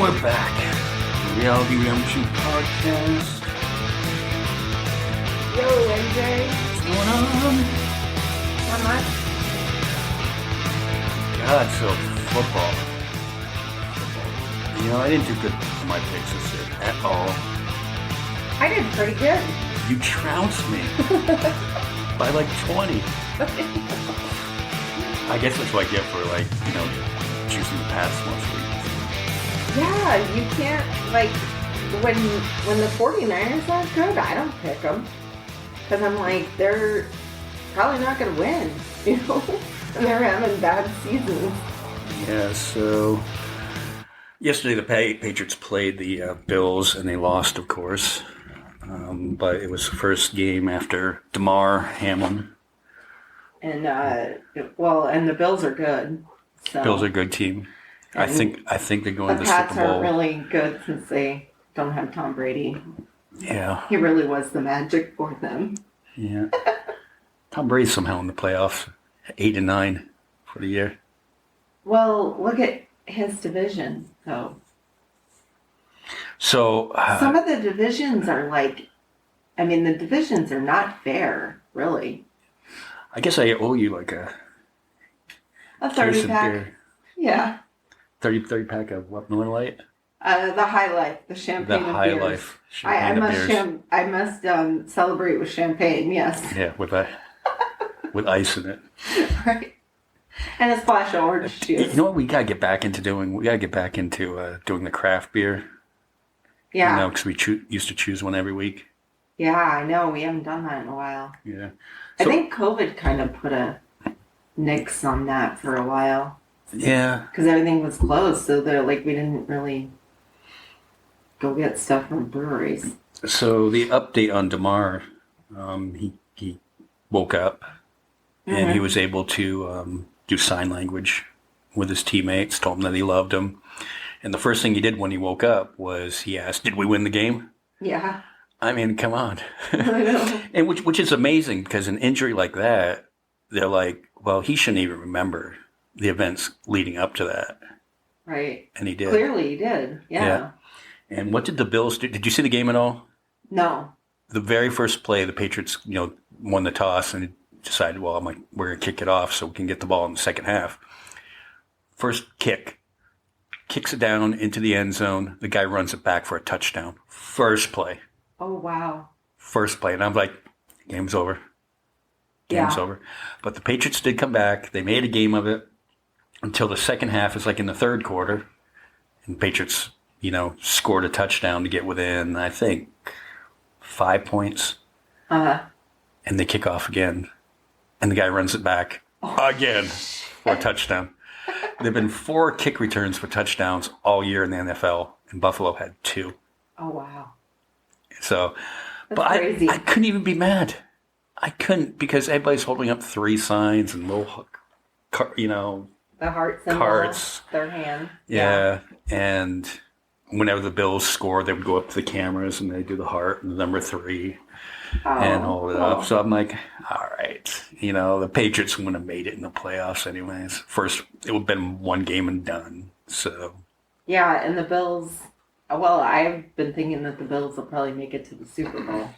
we're back. The Reality Revolution Podcast. Yo, MJ. What's going on? Not much. God, so football. You know, I didn't do good for my picks this year at all. I did pretty good. You trounced me by like 20. I guess that's what I get for choosing the Pats most weeks. Yeah, you can't, when the 49ers are good, I don't pick them. Because I'm like, they're probably not going to win, and they're having bad seasons. Yeah, so yesterday the Patriots played the Bills, and they lost, of course. But it was the first game after Damar Hamlin. And, and the Bills are good. So. Bills are a good team. I think they're going to the Super Bowl. The Pats aren't really good since they don't have Tom Brady. Yeah. He really was the magic for them. Yeah. Tom Brady's somehow in the playoffs, 8-9 for the year. Well, look at his division, though. So some of the divisions are the divisions are not fair, really. I guess I owe you like a 30-pack. Beer. Yeah. 30 pack of what, Miller Lite? The High Life, the champagne the of High beers. Life I champagne must celebrate with champagne, yes. Yeah, with ice in it. Right. And a splash of orange juice. You know what we got to get back into doing? We got to get back into doing the craft beer. Yeah. Because we used to choose one every week. Yeah, I know. We haven't done that in a while. Yeah. I think COVID kind of put a nix on that for a while. Yeah. Because everything was closed, so we didn't really go get stuff from breweries. So the update on Damar, he woke up and he was able to do sign language with his teammates, told them that he loved them. And the first thing he did when he woke up was he asked, "Did we win the game?" Yeah. I mean, come on. I know. And which is amazing because an injury like that, they're like, well, he shouldn't even remember the events leading up to that. Right. And he did. Clearly he did. Yeah. And what did the Bills do? Did you see the game at all? No. The very first play, the Patriots, won the toss and decided, well, we're going to kick it off so we can get the ball in the second half. First kick. Kicks it down into the end zone. The guy runs it back for a touchdown. First play. Oh, wow. First play. And I'm like, game's over. Game's over. But the Patriots did come back. They made a game of it until the second half. It's like in the third quarter. And Patriots, scored a touchdown to get within, I think, 5 points. Uh-huh. And they kick off again. And the guy runs it back again for a touchdown. There have been 4 kick returns for touchdowns all year in the NFL. And Buffalo had 2. Oh, wow. So, That's crazy. I couldn't even be mad. I couldn't because everybody's holding up 3 signs and little, the heart symbol, cards. Their hand. Yeah. And whenever the Bills score, they would go up to the cameras and they do the heart and the number 3 and hold it up. So I'm like, all right. The Patriots wouldn't have made it in the playoffs anyways. First, it would have been one game and done. So. Yeah, and the Bills, well, I've been thinking that the Bills will probably make it to the Super Bowl.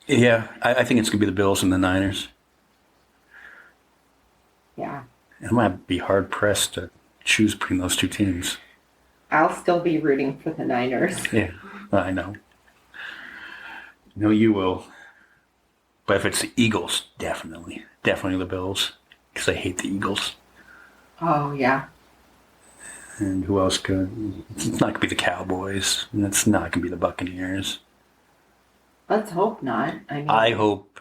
Yeah, I think it's going to be the Bills and the Niners. Yeah. I might be hard-pressed to choose between those 2 teams. I'll still be rooting for the Niners. Yeah, I know. No, you will. But if it's the Eagles, definitely. Definitely the Bills. Because I hate the Eagles. Oh, yeah. And who else could? It's not going to be the Cowboys. And it's not going to be the Buccaneers. Let's hope not. I hope.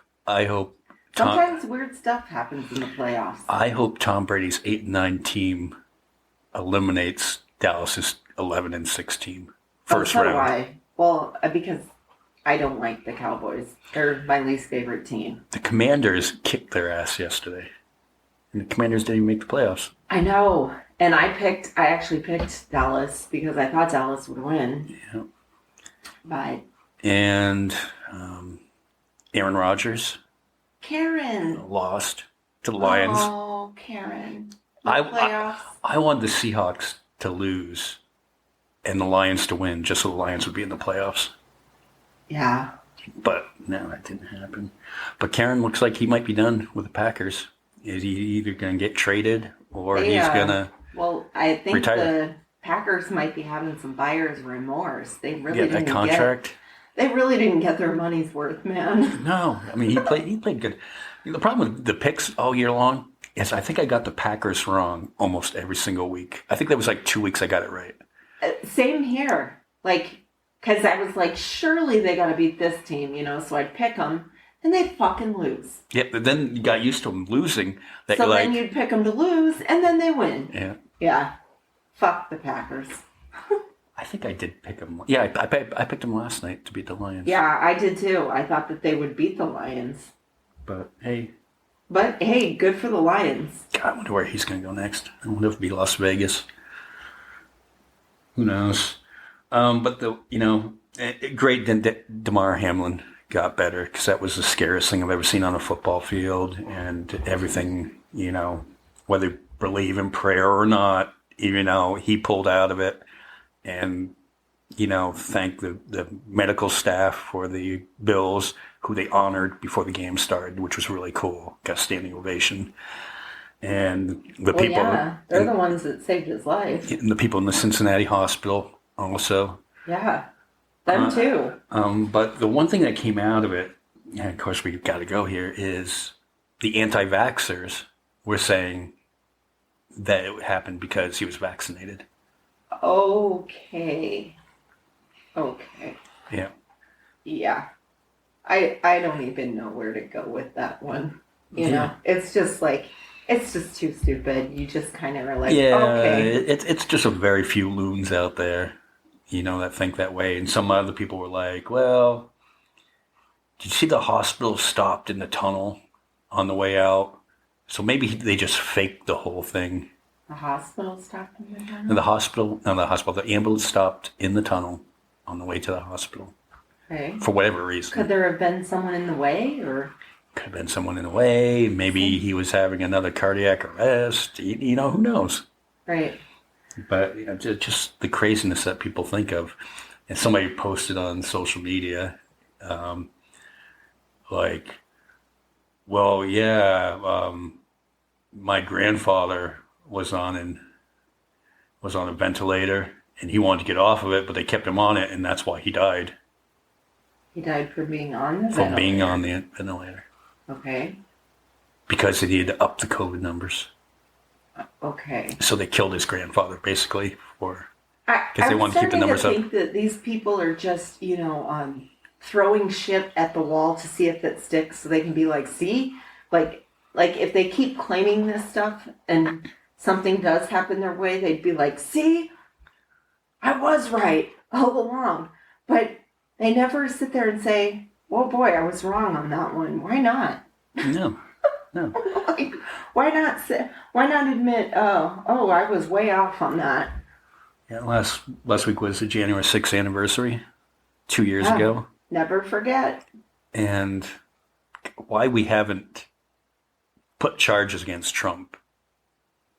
Sometimes weird stuff happens in the playoffs. I hope Tom Brady's 8-9 team eliminates Dallas's 11-6 team. First round. Why? Well, because I don't like the Cowboys. They're my least favorite team. The Commanders kicked their ass yesterday. And the Commanders didn't even make the playoffs. I know. And I actually picked Dallas because I thought Dallas would win. Yeah. But. And Aaron Rodgers. Karen. Lost to the Lions. Oh, Karen. I wanted the Seahawks to lose and the Lions to win, just so the Lions would be in the playoffs. Yeah. But no, that didn't happen. But Karen looks like he might be done with the Packers. Is he either going to get traded or he's going to Well, I think retire? The Packers might be having some buyer's remorse. They really that contract. They really didn't get their money's worth, man. No, I mean he played good. The problem with the picks all year long is I think I got the Packers wrong almost every single week. I think there was like 2 weeks I got it right. Same here. Like, because I was like, surely they got to beat this team, so I'd pick them, and they fucking lose. Yeah, but then you got used to them losing. So then you'd pick them to lose, and then they win. Yeah. Yeah. Fuck the Packers. I think I did pick them. Yeah, I picked them last night to beat the Lions. Yeah, I did too. I thought that they would beat the Lions. But hey, good for the Lions. God, I wonder where he's going to go next. I wonder if it'll be Las Vegas. Who knows? But great Damar Hamlin got better because that was the scariest thing I've ever seen on a football field, and everything, whether you believe in prayer or not, he pulled out of it, and thank the medical staff for the Bills, who they honored before the game started, which was really cool. Got a standing ovation. And the people... Yeah, they're the ones that saved his life. And the people in the Cincinnati hospital also. Yeah, them too. But the one thing that came out of it, and of course we've got to go here, is the anti-vaxxers were saying that it happened because he was vaccinated. Okay. Yeah. Yeah. I don't even know where to go with that one. It's just like, it's just too stupid. You just kind of are like, okay. It's just a very few loons out there, that think that way. And some other people were like, well, did you see the hospital stopped in the tunnel on the way out? So maybe they just faked the whole thing. The hospital stopped in the tunnel? The ambulance stopped in the tunnel on the way to the hospital. Okay. For whatever reason. Could there have been someone in the way, or? Could have been someone in the way. Maybe he was having another cardiac arrest. Who knows? Right. But just the craziness that people think of. And somebody posted on social media, my grandfather was on a ventilator, and he wanted to get off of it, but they kept him on it, and that's why he died. He died from being on the ventilator? From being on the ventilator. Okay. Because they needed to up the COVID numbers. Okay. So they killed his grandfather, basically, because they wanted to keep the numbers up. I think that these people are just, throwing shit at the wall to see if it sticks, so they can be like, see? Like if they keep claiming this stuff and something does happen their way, they'd be like, see? I was right all along. But they never sit there and say, well, boy, I was wrong on that one. Why not? No. Like, why not admit, oh, I was way off on that? Yeah, last week was the January 6th anniversary, 2 years ago. Never forget. And why we haven't put charges against Trump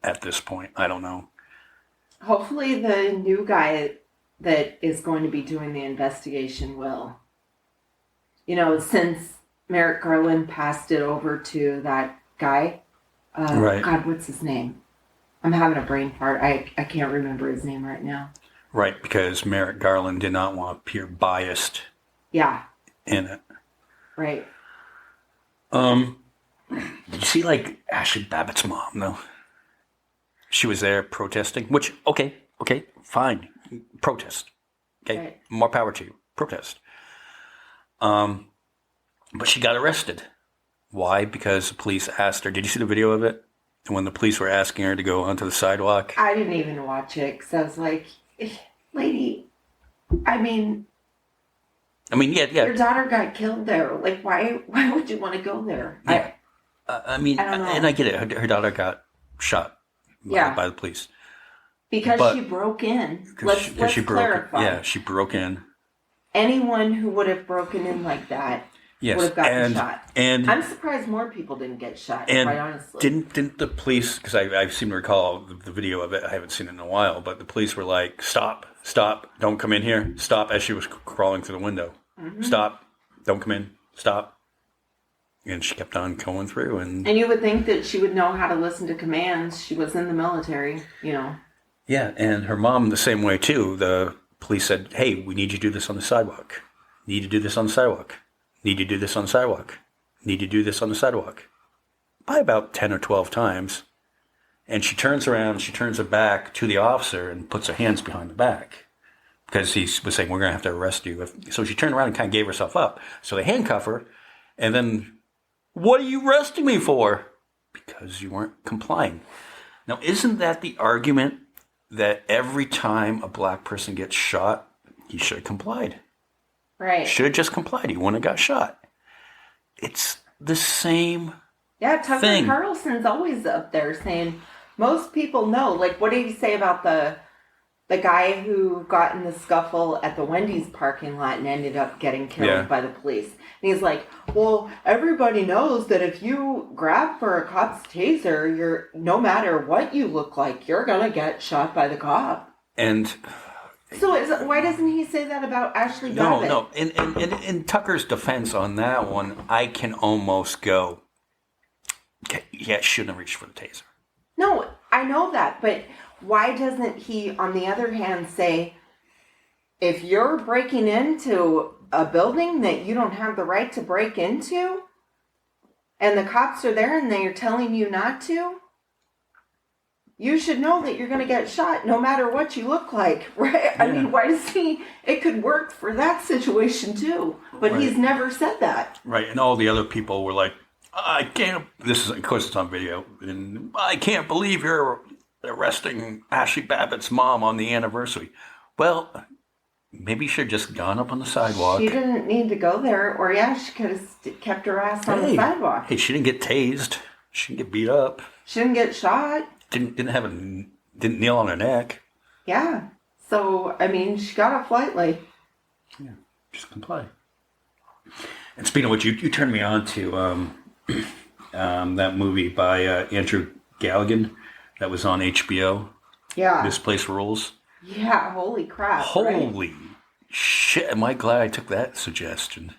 at this point, I don't know. Hopefully the new guy that is going to be doing the investigation will. Since Merrick Garland passed it over to that guy. Right. God, what's his name? I'm having a brain fart. I can't remember his name right now. Right, because Merrick Garland did not want to appear biased. Yeah. In it. Right. Did you see Ashley Babbitt's mom though? She was there protesting, which okay, fine. Protest. Okay. Right. More power to you. Protest. But she got arrested. Why? Because the police asked her. Did you see the video of it? When the police were asking her to go onto the sidewalk? I didn't even watch it because I was like, lady, yeah. Your daughter got killed there. Like, why would you want to go there? Yeah. I don't know. And I get it. Her daughter got shot by the police. Because she broke in. Let's clarify. She broke in. Anyone who would have broken in like that Yes, would have gotten shot. And I'm surprised more people didn't get shot, and quite honestly. Didn't the police, because I seem to recall the video of it, I haven't seen it in a while, but the police were like, stop, don't come in here, stop, as she was crawling through the window. Mm-hmm. Stop, don't come in, stop. And she kept on going through. And you would think that she would know how to listen to commands. She was in the military, Yeah, and her mom the same way too. The police said, hey, we need you to do this on the sidewalk. Need to do this on the sidewalk. Need to do this on the sidewalk. Need to do this on the sidewalk. By about 10 or 12 times. And she turns around, she turns her back to the officer and puts her hands behind the back. Because he was saying, we're going to have to arrest you. So she turned around and kind of gave herself up. So they handcuff her. And then, what are you arresting me for? Because you weren't complying. Now, isn't that the argument that every time a black person gets shot, he should have complied? Right. Should have just complied. He wouldn't have got shot. It's the same Tucker thing. Carlson's always up there saying, most people know. Like, what did he say about the guy who got in the scuffle at the Wendy's parking lot and ended up getting killed by the police? And he's like, well, everybody knows that if you grab for a cop's taser, you're, no matter what you look like, you're going to get shot by the cop. And so why doesn't he say that about Ashley Babbit? No. In Tucker's defense on that one, I can almost go, yeah, shouldn't have reached for the taser. No, I know that, but why doesn't he, on the other hand, say, if you're breaking into a building that you don't have the right to break into, and the cops are there and they're telling you not to, you should know that you're going to get shot no matter what you look like, right? Yeah. I mean, why does he? It could work for that situation too, but he's never said that. Right, and all the other people were like, I can't, this is, of course it's on video, and I can't believe you're arresting Ashley Babbitt's mom on the anniversary. Well, maybe she should have just gone up on the sidewalk. She didn't need to go there, or she could have kept her ass on the sidewalk. Hey, she didn't get tased. She didn't get beat up. She didn't get shot. Didn't kneel on her neck. Yeah. So, I mean, she got off lightly. Yeah, just comply. And speaking of which, you turned me on to that movie by Andrew Galligan that was on HBO. Yeah. This Place Rules. Yeah, holy crap. Holy shit. Am I glad I took that suggestion?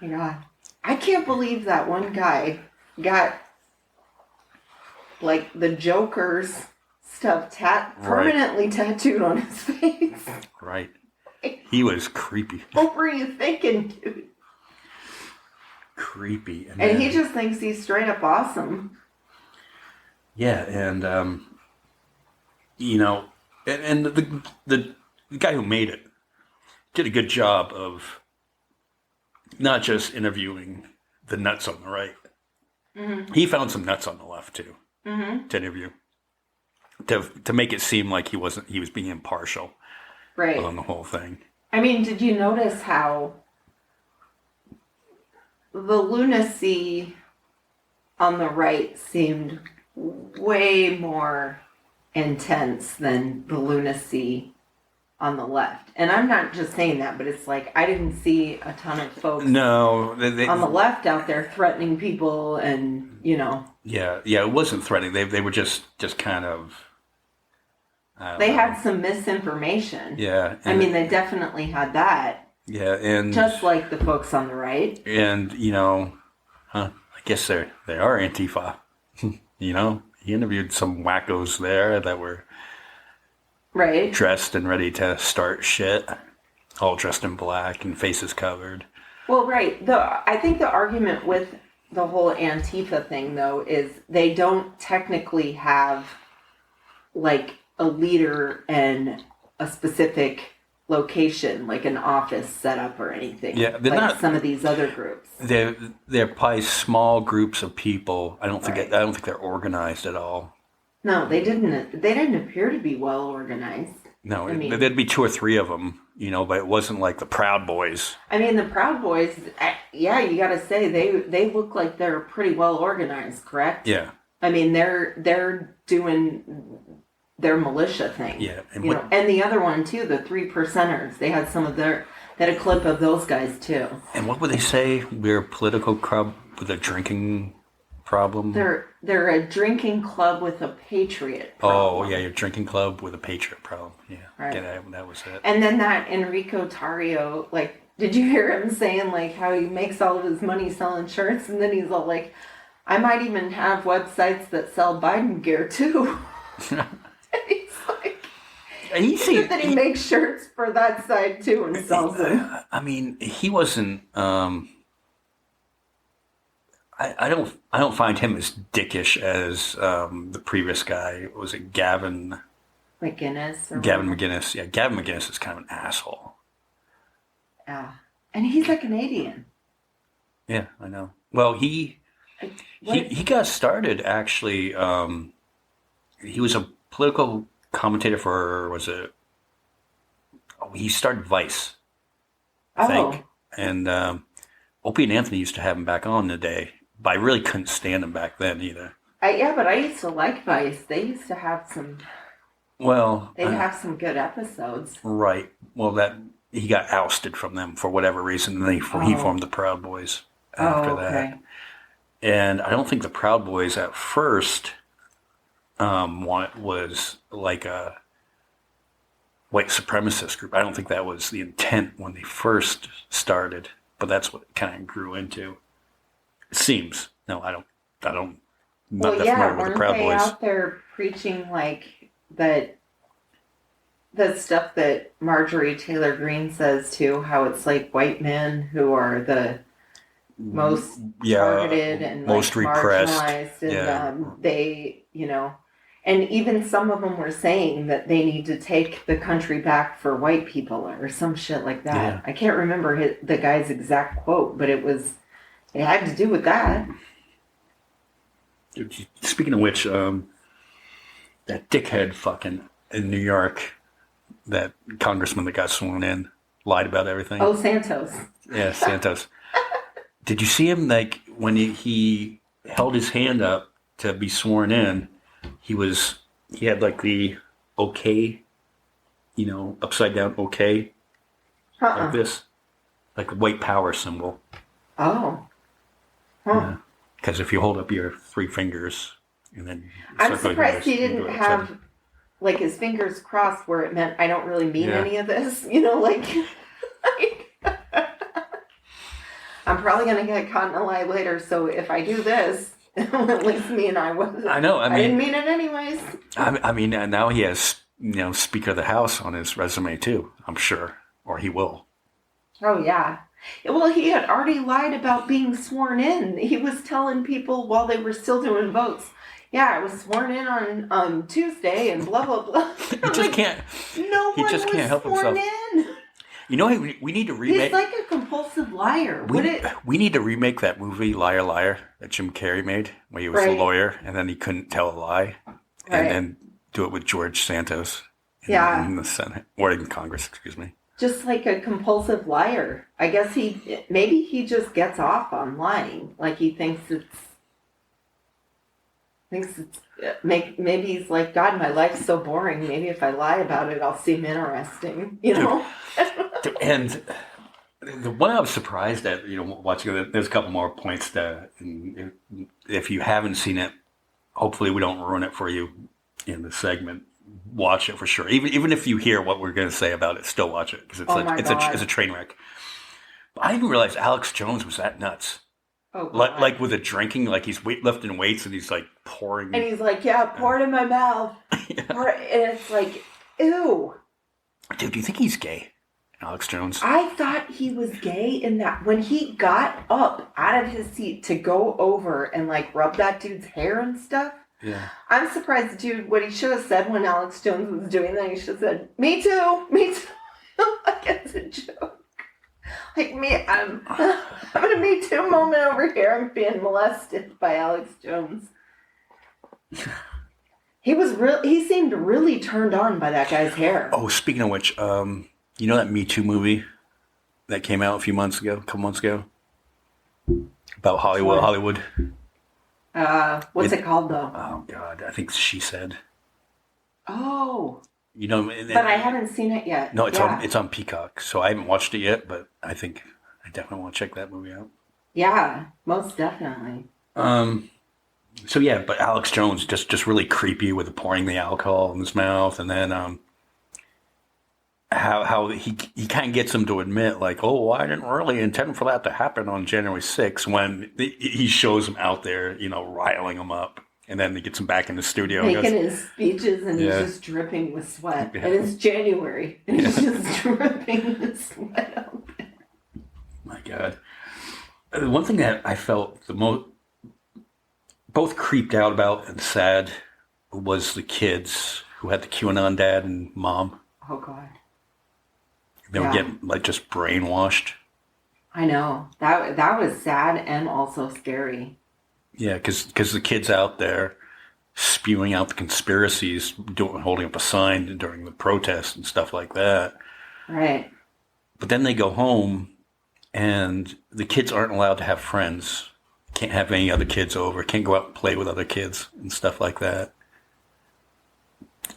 Yeah. I can't believe that one guy got, like, the Joker's stuff permanently tattooed on his face. Right. He was creepy. What were you thinking, dude? Creepy. And he just thinks he's straight up awesome. Yeah, and, and the guy who made it did a good job of not just interviewing the nuts on the right. Mm-hmm. He found some nuts on the left, too, to interview. To make it seem like he was being impartial on the whole thing. I mean, did you notice how the lunacy on the right seemed way more intense than the lunacy on the left? And I'm not just saying that, but it's like I didn't see a ton of folks on the left out there threatening people and, Yeah, it wasn't threatening. They were just kind of... They had some misinformation. Yeah. I mean, they definitely had that. Yeah, and... Just like the folks on the right. And, I guess they are Antifa. He interviewed some wackos there that were dressed and ready to start shit. All dressed in black and faces covered. Well, right. I think the argument with the whole Antifa thing, though, is they don't technically have, like, a leader and a specific location, like an office set up or anything. Yeah, they're like not some of these other groups. They're probably small groups of people. I don't think they're organized at all. No, they didn't appear to be well organized. No, there'd be 2 or 3 of them, but it wasn't like the Proud Boys. I mean, the Proud Boys, you got to say they look like they're pretty well organized, correct? Yeah. I mean, they're doing their militia thing. Yeah. And the other one too, the 3%ers, they had some of They had a clip of those guys too. And what would they say? We're a political club with a drinking problem? They're a drinking club with a patriot problem. Oh, yeah, your drinking club with a patriot problem. Yeah, right. Yeah, that was it. And then that Enrico Tarrio, like, did you hear him saying, like, how he makes all of his money selling shirts? And then he's all like, I might even have websites that sell Biden gear, too. And he's like, he said that he makes shirts for that side, too, and sells them. I mean, he wasn't... I don't find him as dickish as the previous guy. Was it Gavin McInnes? Gavin McInnes. Yeah, Gavin McInnes is kind of an asshole. Yeah, and he's a Canadian. Yeah, I know. Well, he got started actually. He was a political commentator for he started Vice, I think, and Opie and Anthony used to have him back on the day. But I really couldn't stand him back then either. Yeah, but I used to like Vice. They used to have some... Well... They'd have some good episodes. Right. Well, he got ousted from them for whatever reason, and he formed the Proud Boys after that. And I don't think the Proud Boys at first was like a white supremacist group. I don't think that was the intent when they first started, but that's what it kind of grew into. It seems. No, I don't. Not that familiar with the Proud Boys. Weren't they out there preaching like that? The stuff that Marjorie Taylor Greene says too, how it's like white men who are the most targeted and most like repressed, marginalized, and they, and even some of them were saying that they need to take the country back for white people or some shit like that. Yeah. I can't remember the guy's exact quote, but it had to do with that. Speaking of which, that dickhead fucking in New York, that congressman that got sworn in, lied about everything. Oh, Santos. Yeah, Santos. Did you see him, like, when he held his hand up to be sworn in, he had, like, the okay, upside down okay, like this, like a white power symbol. Oh. Huh. Because if you hold up your 3 fingers and then... I'm surprised he didn't have, like, his fingers crossed where it meant, I don't really mean any of this. I'm probably going to get caught in a lie later, so if I do this, at least me and I wasn't. I know, I didn't mean it anyways. I mean, now he has, Speaker of the House on his resume, too, I'm sure. Or he will. Oh, yeah. Well, he had already lied about being sworn in. He was telling people while they were still doing votes, yeah, I was sworn in on Tuesday and blah, blah, blah. He just can't help himself. In. We need to remake... He's like a compulsive liar. We need to remake that movie, Liar, Liar, that Jim Carrey made, where he was a lawyer and then he couldn't tell a lie. Right. And then do it with George Santos in the Senate, or in Congress, excuse me. Just like a compulsive liar. I guess maybe he just gets off on lying. Like he thinks maybe he's like, God, my life's so boring. Maybe if I lie about it, I'll seem interesting, And the one I was surprised at, watching it, there's a couple more points that, if you haven't seen it, hopefully we don't ruin it for you in the segment. Watch it for sure. Even if you hear what we're going to say about it, still watch it because it's a train wreck. But I didn't realize Alex Jones was that nuts. Oh, like with the drinking, like he's lifting weights and he's like pouring. And he's like, pour it in my mouth. Yeah. And it's like, ew. Dude, do you think he's gay, Alex Jones? I thought he was gay in that when he got up out of his seat to go over and like rub that dude's hair and stuff. Yeah. I'm surprised, dude, what he should have said when Alex Jones was doing that, he should have said, me too. Like, it's a joke. Like, I'm having a Me Too moment over here. I'm being molested by Alex Jones. He seemed really turned on by that guy's hair. Oh, speaking of which, that Me Too movie that came out a couple months ago? About Hollywood. What's it called, though? Oh, God. I think She Said. Oh. You know, but I haven't seen it yet. No, it's on Peacock, so I haven't watched it yet. But I think I definitely want to check that movie out. Yeah, most definitely. So yeah, but Alex Jones just really creepy with pouring the alcohol in his mouth, and then how he kind of gets him to admit like, oh, I didn't really intend for that to happen on January 6th when he shows him out there, you know, riling him up. And then he gets him back in the studio. Making his speeches, and he's just dripping with sweat. Yeah. And it's January, and he's just dripping with sweat out there. My God. One thing that I felt the most, both creeped out about and sad, was the kids who had the QAnon dad and mom. Oh, God. They were getting, like, just brainwashed. I know. That was sad and also scary. Yeah, because the kids out there spewing out the conspiracies, holding up a sign during the protest and stuff like that. Right. But then they go home, and the kids aren't allowed to have friends. Can't have any other kids over. Can't go out and play with other kids and stuff like that.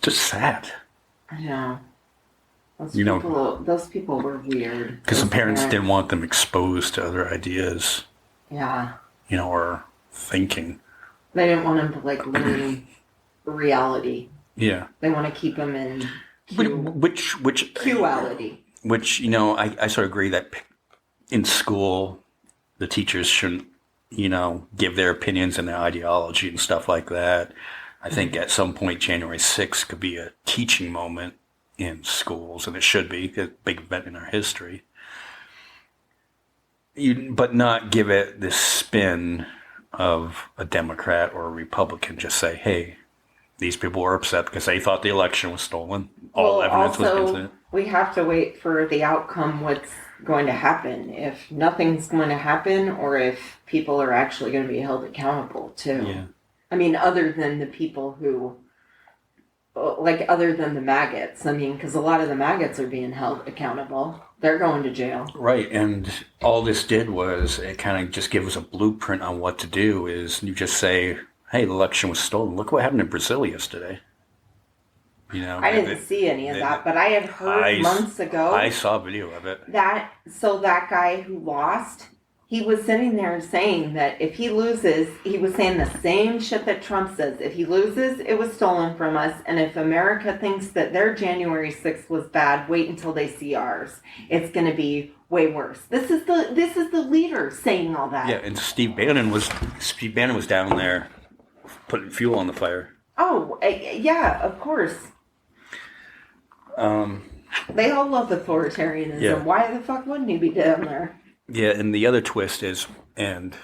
Just sad. I know. Those people were weird. Because the parents didn't want them exposed to other ideas. Yeah. You know, or thinking. They didn't want them to, like, learn reality. Yeah. They want to keep them in Q-ality. Which, you know, I sort of agree that in school, the teachers shouldn't, you know, give their opinions and their ideology and stuff like that. I think at some point, January 6th could be a teaching moment in schools, and it should be a big event in our history. But not give it this spin of a Democrat or a Republican. Just say, hey, these people were upset because they thought the election was stolen. All evidence was against it. We have to wait for the outcome, what's going to happen. If nothing's going to happen, or if people are actually going to be held accountable too. Yeah. I mean, other than the people who, like, other than the maggots. I mean, because a lot of the maggots are being held accountable. They're going to jail. Right, and all this did was it kind of just gave us a blueprint on what to do. Is you just say, hey, the election was stolen. Look what happened in Brazil yesterday. You know, I didn't see any of that, but I had heard months ago. I saw a video of it. That guy who lost, he was sitting there saying that if he loses, he was saying the same shit that Trump says. If he loses, it was stolen from us. And if America thinks that their January 6th was bad, wait until they see ours. It's going to be way worse. This is the leader saying all that. Yeah, and Steve Bannon was down there putting fuel on the fire. Oh, yeah, of course. They all love authoritarianism. Yeah. Why the fuck wouldn't he be down there? Yeah, and the other twist is, and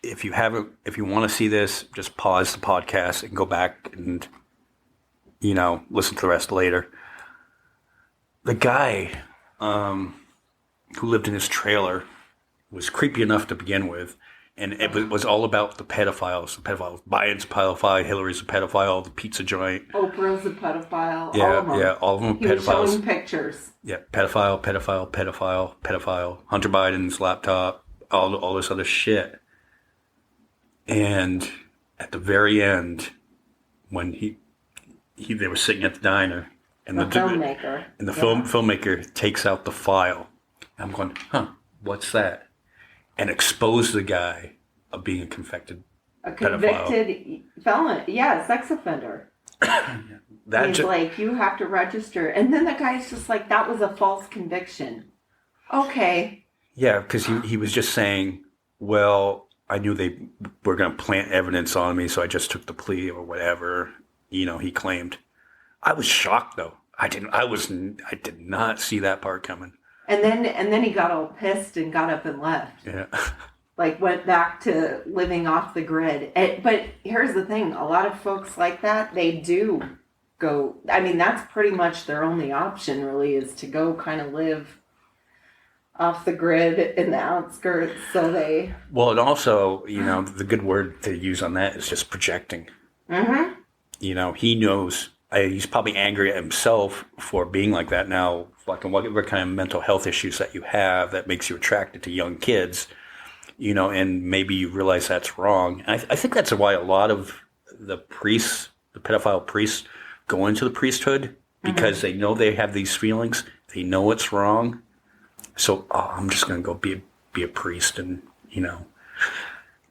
if you want to see this, just pause the podcast and go back and, you know, listen to the rest later. The guy who lived in his trailer was creepy enough to begin with, and it was all about the pedophiles. The pedophiles. Biden's a pedophile, Hillary's a pedophile, the pizza joint. Oprah's a pedophile. Yeah, all of them. Yeah, all of them are pedophiles. He was showing pictures. Yeah, pedophile. Hunter Biden's laptop, all this other shit. And at the very end, when they were sitting at the diner, and the filmmaker, and the filmmaker takes out the file. I'm going, what's that? And expose the guy of being a convicted felon. Yeah, sex offender. He's like, you have to register. And then the guy's just like, that was a false conviction. Okay. Yeah, because he was just saying, well, I knew they were going to plant evidence on me, so I just took the plea or whatever, you know, he claimed. I was shocked, though. I did not see that part coming. And then he got all pissed and got up and left. Yeah. Like, went back to living off the grid. But here's the thing. A lot of folks like that, they do go... I mean, that's pretty much their only option, really, is to go kind of live off the grid in the outskirts. So they... Well, and also, you know, the good word to use on that is just projecting. Mm-hmm. You know, he knows... He's probably angry at himself for being like that now. Like, whatever kind of mental health issues that you have that makes you attracted to young kids, you know, and maybe you realize that's wrong. I think that's why a lot of the priests, the pedophile priests, go into the priesthood, because they know they have these feelings. They know it's wrong. So I'm just going to go be a priest and,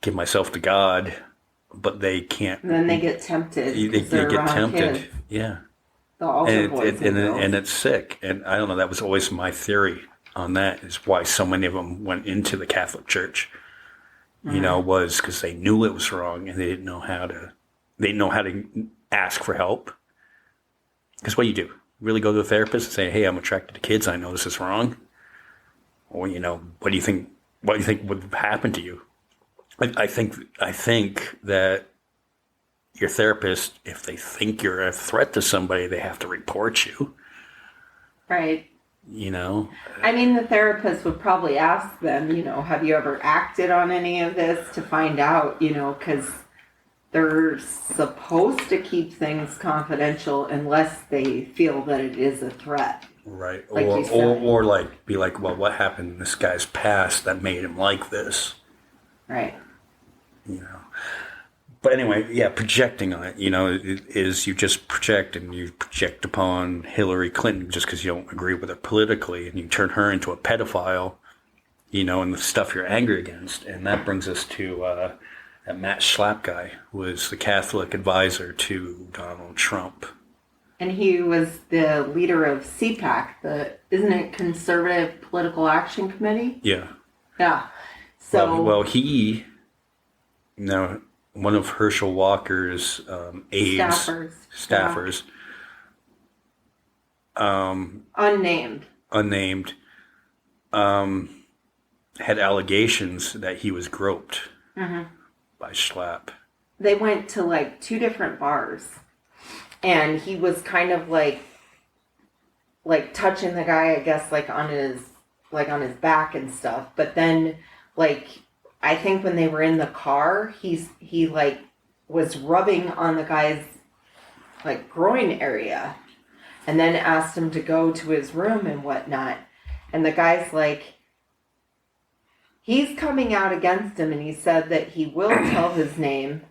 give myself to God. But they can't. And then they get tempted. They get tempted. Kids. Yeah. The altar boys and it's sick. And I don't know. That was always my theory on that, is why so many of them went into the Catholic Church. Was because they knew it was wrong and they didn't know how to. They didn't know how to ask for help. Because what do? You really go to a therapist and say, "Hey, I'm attracted to kids. I know this is wrong." Or what do you think? What do you think would happen to you? I think that your therapist, if they think you're a threat to somebody, they have to report you. Right. I mean, the therapist would probably ask them, have you ever acted on any of this, to find out, because they're supposed to keep things confidential unless they feel that it is a threat. Right. Or like be like, well, what happened in this guy's past that made him like this? Right. But anyway, yeah, projecting on it, is you just project, and you project upon Hillary Clinton just because you don't agree with her politically, and you turn her into a pedophile, and the stuff you're angry against. And that brings us to that Matt Schlapp guy, who was the Catholic advisor to Donald Trump. And he was the leader of CPAC, isn't it Conservative Political Action Committee? Yeah. Yeah. So well, he, one of Herschel Walker's aides, staffers, unnamed, had allegations that he was groped by Schlapp. They went to 2 different bars, and he was kind of like touching the guy, I guess, on his back and stuff. But then, I think when they were in the car, he was rubbing on the guy's groin area, and then asked him to go to his room and whatnot. And the guy's he's coming out against him, and he said that he will tell his name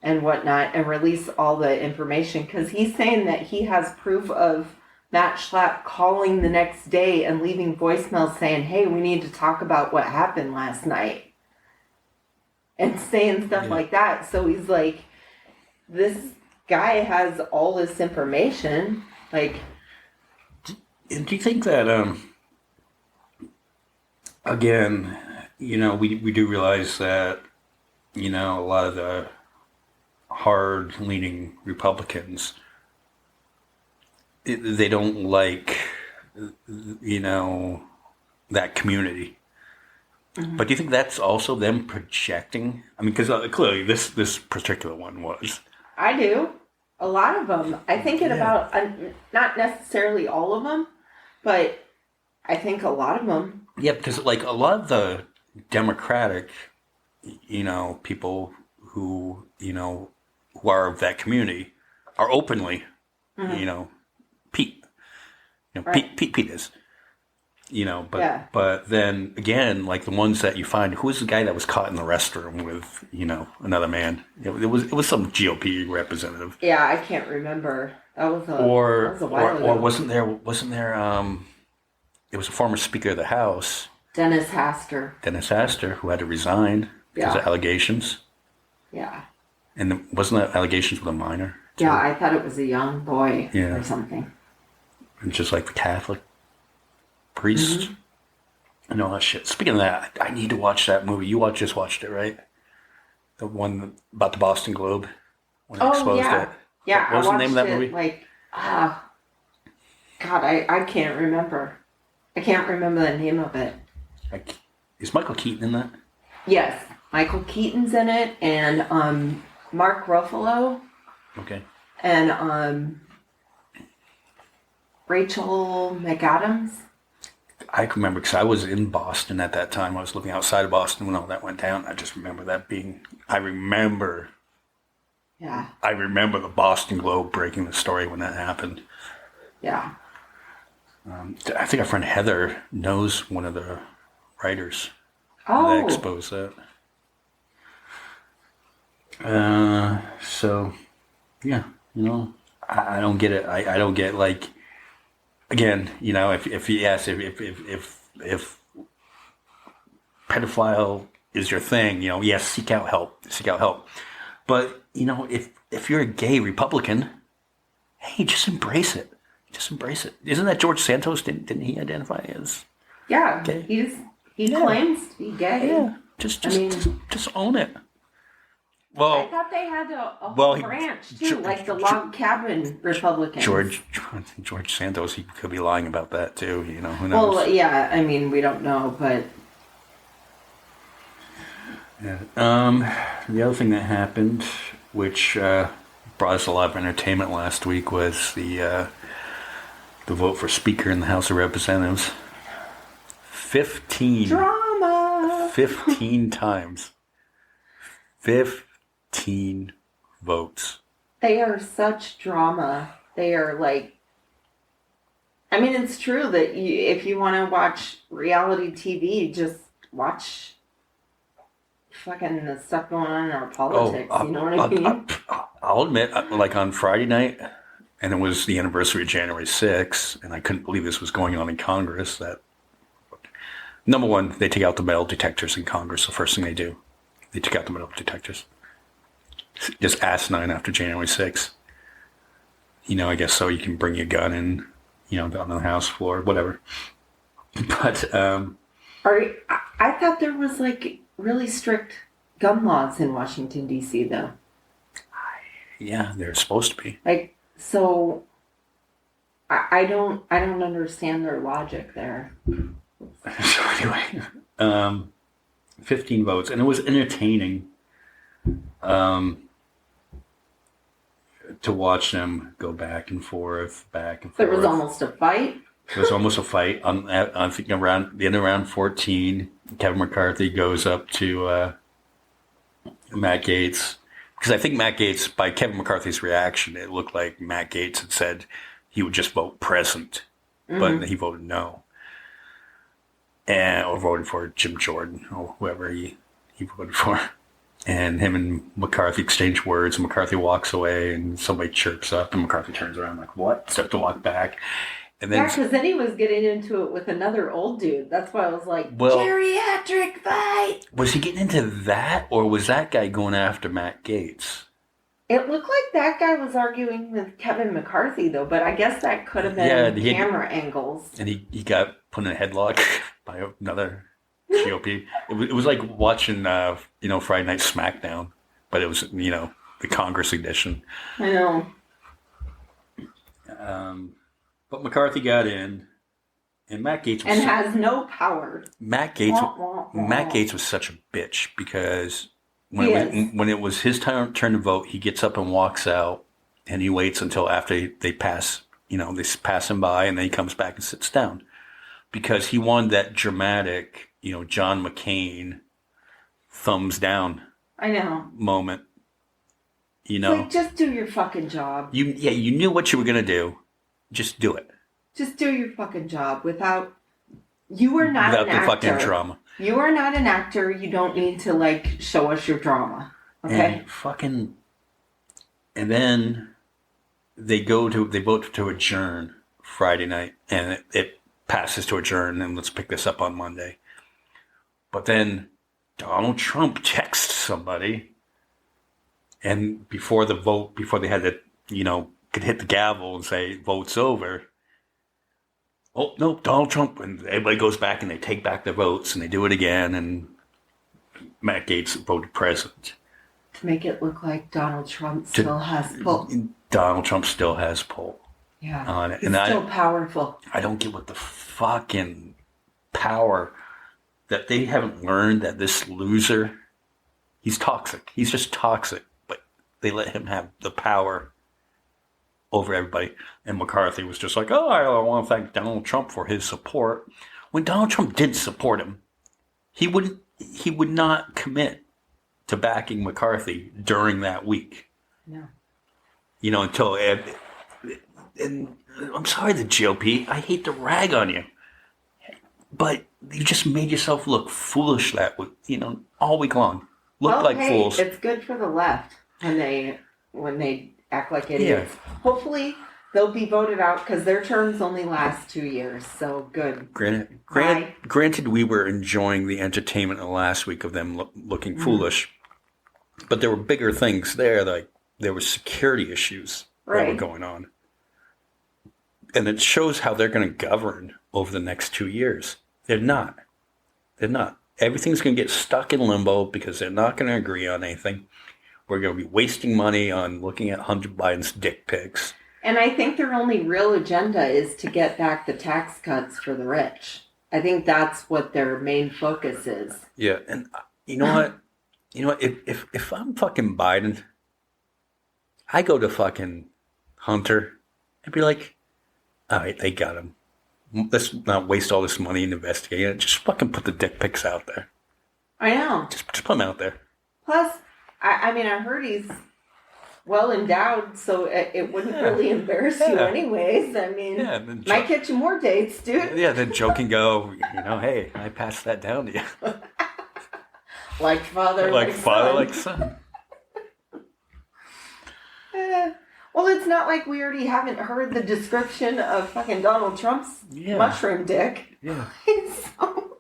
and whatnot and release all the information, because he's saying that he has proof of Matt Schlapp calling the next day and leaving voicemails saying, "Hey, we need to talk about what happened last night," and saying stuff like that. So he's this guy has all this information. Do you think that, again, we do realize that, a lot of the hard-leaning Republicans, they don't like, that community. Mm-hmm. But do you think that's also them projecting? I mean, because clearly this particular one was. I do. A lot of them. I think about, not necessarily all of them, but I think a lot of them. Yeah, because a lot of the Democratic, people who, who are of that community are openly, Pete. Right. Pete is. But then again, the ones that you find, who was the guy that was caught in the restroom with, another man? It was some GOP representative. Yeah, I can't remember. That was a while ago. Or wasn't there? It was a former Speaker of the House, Dennis Hastert, who had to resign because of allegations. Yeah. And wasn't that allegations with a minor? Too? Yeah, I thought it was a young boy or something. And just the Catholic priest and all that shit. Speaking of that, I need to watch that movie. You just watched it, right? The one about the Boston Globe when they exposed it. Yeah, what was the name of that movie? God, I can't remember. I can't remember the name of it. Is Michael Keaton in that? Yes, Michael Keaton's in it, and Mark Ruffalo. Okay. And Rachel McAdams. I can remember because I was in Boston at that time. I was living outside of Boston when all that went down. I just remember that being. I remember the Boston Globe breaking the story when that happened. Yeah. I think our friend Heather knows one of the writers that exposed that. So, yeah, I don't get it. I don't get, like, again, you know, if pedophile is your thing, you know, yes, seek out help. But, you know, if you're a gay Republican, hey, just embrace it. Isn't that George Santos? Didn't he identify as gay? He claims to be gay. Yeah, just own it. Well, I thought they had a whole branch too, like the log cabin Republicans. George Santos, he could be lying about that too. You know, who knows? Well, yeah, I mean, we don't know, but yeah. The other thing that happened, which brought us a lot of entertainment last week, was the vote for Speaker in the House of Representatives. 15 times. 15 votes. They are such drama. They are like, I mean, it's true that if you want to watch reality TV, just watch fucking the stuff going on in our politics. You know what I mean? I'll admit, like on Friday night, and it was the anniversary of January 6th, and I couldn't believe this was going on in Congress. That, number one, they take out the metal detectors in Congress. The first thing they do, they took out the metal detectors. Just asinine after January 6th. You know, I guess so you can bring your gun in, you know, on the House floor, whatever. But I thought there was like really strict gun laws in Washington D.C. though. Yeah, they're supposed to be. Like, so I don't understand their logic there. So anyway, 15 votes, and it was entertaining to watch them go back and forth. There was almost a fight. There was almost a fight. I think around the end of round 14, Kevin McCarthy goes up to Matt Gaetz. Because I think Matt Gaetz, by Kevin McCarthy's reaction, it looked like Matt Gaetz had said he would just vote present, but he voted no. Or voted for Jim Jordan, or whoever he voted for. And him and McCarthy exchange words, and McCarthy walks away, and somebody chirps up, and McCarthy turns around like, what? Start to walk back. And then, because then he was getting into it with another old dude. That's why I was like, geriatric fight! Was he getting into that, or was that guy going after Matt Gaetz? It looked like that guy was arguing with Kevin McCarthy, though, but I guess that could have been camera angles. And he got put in a headlock by another GOP. It was like watching, Friday Night SmackDown, but it was, the Congress edition. I know. But McCarthy got in, and Matt Gaetz was has no power. Matt Gaetz was such a bitch because when it was his turn to vote, he gets up and walks out, and he waits until after they pass. They pass him by, and then he comes back and sits down because he wanted that dramatic, John McCain thumbs down. I know moment. Like, just do your fucking job. You knew what you were gonna do. Just do it. Just do your fucking job without an actor. Without the fucking drama. You are not an actor. You don't need to, show us your drama. Okay? And then they vote to adjourn Friday night, and it passes to adjourn, and let's pick this up on Monday. But then Donald Trump texts somebody, and before they had to, could hit the gavel and say, vote's over. Oh, no, Donald Trump. And everybody goes back and they take back their votes and they do it again. And Matt Gaetz voted present. To make it look like Donald Trump still has pull. Donald Trump still has pull. Yeah. On it. He's still powerful. I don't get what the fucking power that they haven't learned that this loser, he's toxic. He's just toxic. But they let him have the power over everybody. And McCarthy was just like, I want to thank Donald Trump for his support. When Donald Trump didn't support him, he would not commit to backing McCarthy during that week. No. Until and I'm sorry, the GOP, I hate to rag on you, but you just made yourself look foolish all week long. Look like fools. It's good for the left when they act like idiots. Yeah. Hopefully they'll be voted out because their terms only last 2 years. So good. Granted, we were enjoying the entertainment last week of them looking foolish, but there were bigger things there. Like there were security issues that were going on. And it shows how they're going to govern over the next 2 years. They're not. Everything's going to get stuck in limbo because they're not going to agree on anything. We're going to be wasting money on looking at Hunter Biden's dick pics. And I think their only real agenda is to get back the tax cuts for the rich. I think that's what their main focus is. Yeah, and you know what? If I'm fucking Biden, I go to fucking Hunter and be like, all right, they got him. Let's not waste all this money in investigating it. Just fucking put the dick pics out there. I know. Just put them out there. Plus, I mean, I heard he's well endowed, so it wouldn't really embarrass you anyways. I mean, might get you more dates, dude. Yeah, then joke and go, hey, I passed that down to you. Like father, like father, like son. Well, it's not like we already haven't heard the description of fucking Donald Trump's mushroom dick. Yeah. So...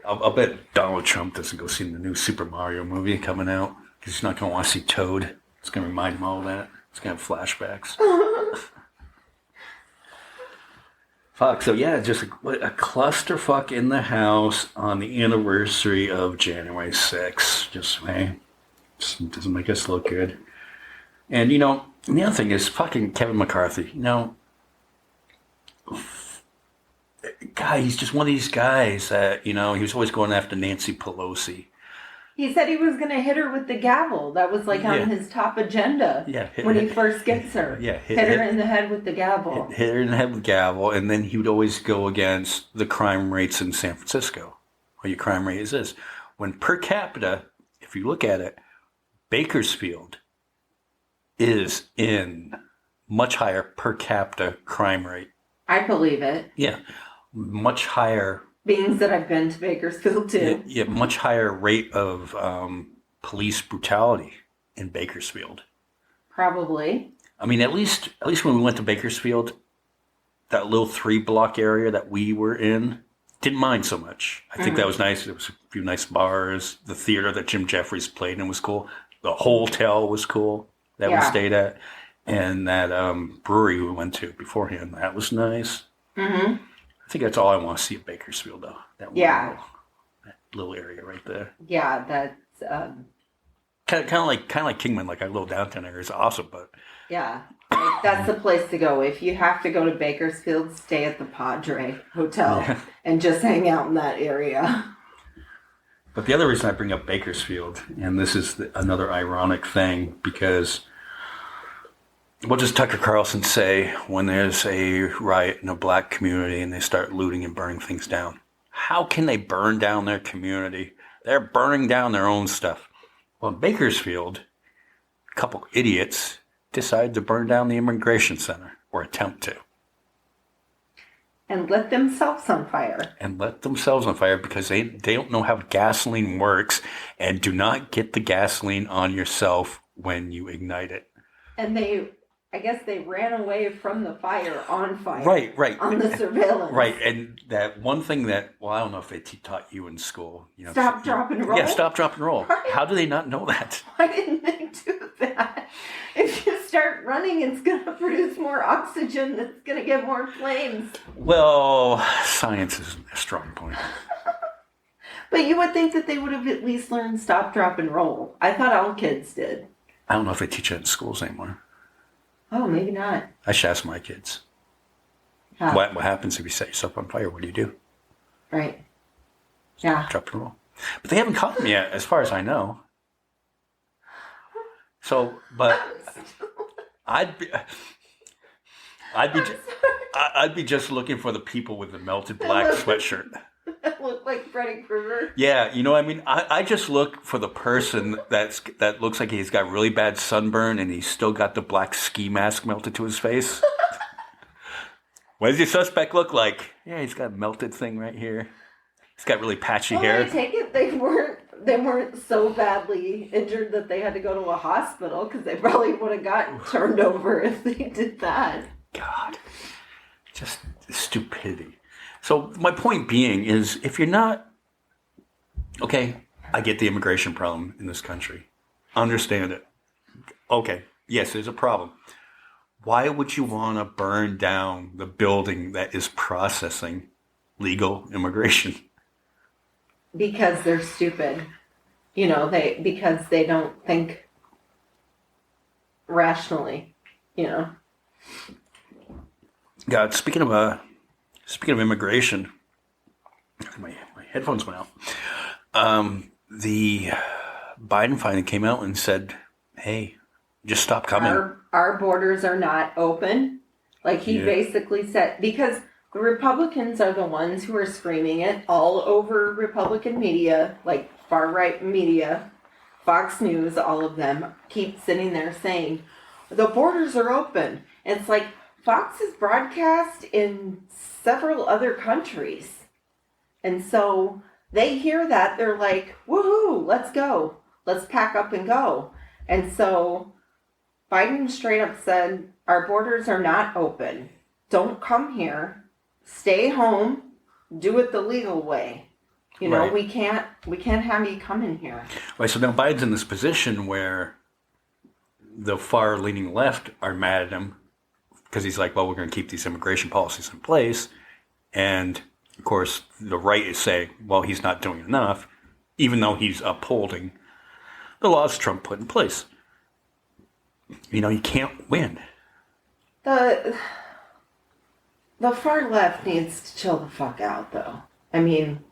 I'll bet Donald Trump doesn't go see the new Super Mario movie coming out because he's not going to want to see Toad. It's going to remind him all of that. It's going to have flashbacks. Fuck, so yeah, just a clusterfuck in the house on the anniversary of January 6th. Just doesn't make us look good. And, the other thing is fucking Kevin McCarthy. Guy, he's just one of these guys that, he was always going after Nancy Pelosi. He said he was going to hit her with the gavel. That was on his top agenda when he first gets her. Yeah, hit her in the head with the gavel. Hit her in the head with the gavel, and then he would always go against the crime rates in San Francisco. Well, your crime rate is this. When per capita, if you look at it, Bakersfield is in much higher per capita crime rate. I believe it. Yeah. Much higher. Being that I've been to Bakersfield too. Yeah, much higher rate of police brutality in Bakersfield. Probably. I mean, at least when we went to Bakersfield, that little 3-block area that we were in, didn't mind so much. I think that was nice. There was a few nice bars. The theater that Jim Jeffries played in was cool. The hotel was cool that we stayed at. And that brewery we went to beforehand, that was nice. Mm-hmm. I think that's all I want to see at Bakersfield, though. That little area right there. Yeah, that's kind of like Kingman, like our little downtown area is awesome, but yeah, that's the place to go. If you have to go to Bakersfield, stay at the Padre Hotel and just hang out in that area. But the other reason I bring up Bakersfield, and this is another ironic thing, because what does Tucker Carlson say when there's a riot in a black community and they start looting and burning things down? How can they burn down their community? They're burning down their own stuff. Well, in Bakersfield, a couple idiots decided to burn down the immigration center, or attempt to. And lit themselves on fire. Because they don't know how gasoline works, and do not get the gasoline on yourself when you ignite it. And I guess they ran away from the fire on fire. Right. On the surveillance. Right, and that one thing that, I don't know if they taught you in school. Stop, drop, and roll? Yeah, stop, drop, and roll. Right? How do they not know that? Why didn't they do that? If you start running, it's going to produce more oxygen. That's going to get more flames. Well, science is a strong point. But you would think that they would have at least learned stop, drop, and roll. I thought all kids did. I don't know if they teach it in schools anymore. Oh, maybe not. I should ask my kids. Huh. What happens if you set yourself on fire? What do you do? Right. Yeah. Drop and roll. But they haven't caught them yet, as far as I know. So, but I'd be just looking for the people with the melted black sweatshirt. That look like Freddy Krueger. Yeah, I mean, I just look for the person that looks like he's got really bad sunburn and he's still got the black ski mask melted to his face. What does your suspect look like? Yeah, he's got a melted thing right here. He's got really patchy hair. I take it they weren't weren't so badly injured that they had to go to a hospital, because they probably would have gotten turned over if they did that. God, just stupidity. So my point being is, if you're not, okay, I get the immigration problem in this country. Understand it. Okay, yes, there's a problem. Why would you want to burn down the building that is processing legal immigration? Because they're stupid. Because they don't think rationally, God, speaking of immigration, my headphones went out. The Biden finally came out and said, "Hey, just stop coming. Our borders are not open." Like he basically said, because the Republicans are the ones who are screaming it all over Republican media, like far-right media, Fox News, all of them keep sitting there saying, the borders are open. And it's like, Fox is broadcast in several other countries. And so they hear that, they're like, woohoo, let's go. Let's pack up and go. And so Biden straight up said, our borders are not open. Don't come here. Stay home. Do it the legal way. Right. we can't have you come in here. Right, so now Biden's in this position where the far-leaning left are mad at him because he's like, well, we're going to keep these immigration policies in place. And, of course, the right is saying, well, he's not doing enough, even though he's upholding the laws Trump put in place. You can't win. The far left needs to chill the fuck out, though. I mean,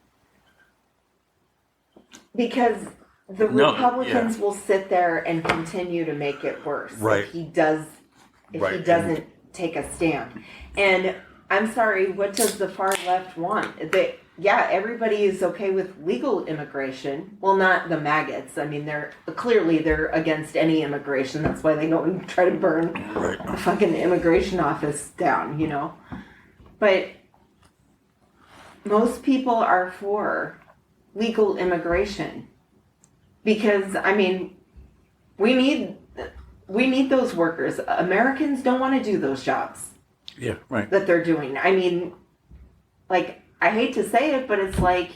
because the Republicans will sit there and continue to make it worse if he doesn't take a stand. And I'm sorry, what does the far left want? Everybody is okay with legal immigration. Well, not the maggots. I mean, they're against any immigration. That's why they go and try to burn the fucking immigration office down, But most people are for legal immigration because, I mean, we need those workers. Americans don't want to do those jobs. Yeah, right. That they're doing. I mean, like, I hate to say it, but it's like,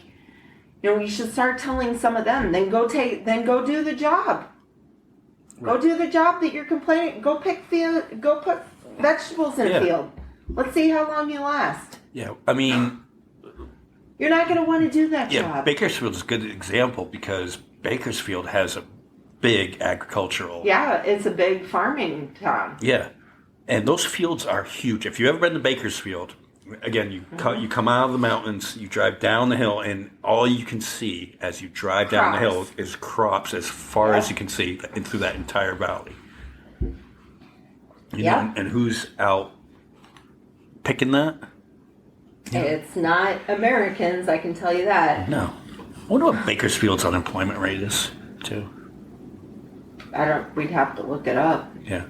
you should start telling some of them, then go do the job. Right. Go do the job that you're complaining. Go put vegetables in a field. Let's see how long you last. Yeah, I mean, you're not going to want to do that job. Yeah, Bakersfield's a good example because Bakersfield has a big agricultural. Yeah, it's a big farming town. Yeah, and those fields are huge. If you've ever been to Bakersfield, again, you come out of the mountains, you drive down the hill, and all you can see as you drive down the hill is crops as far as you can see through that entire valley. You know, and who's out picking that? It's not Americans, I can tell you that. No. I wonder what Bakersfield's unemployment rate is, too. We'd have to look it up. Yeah.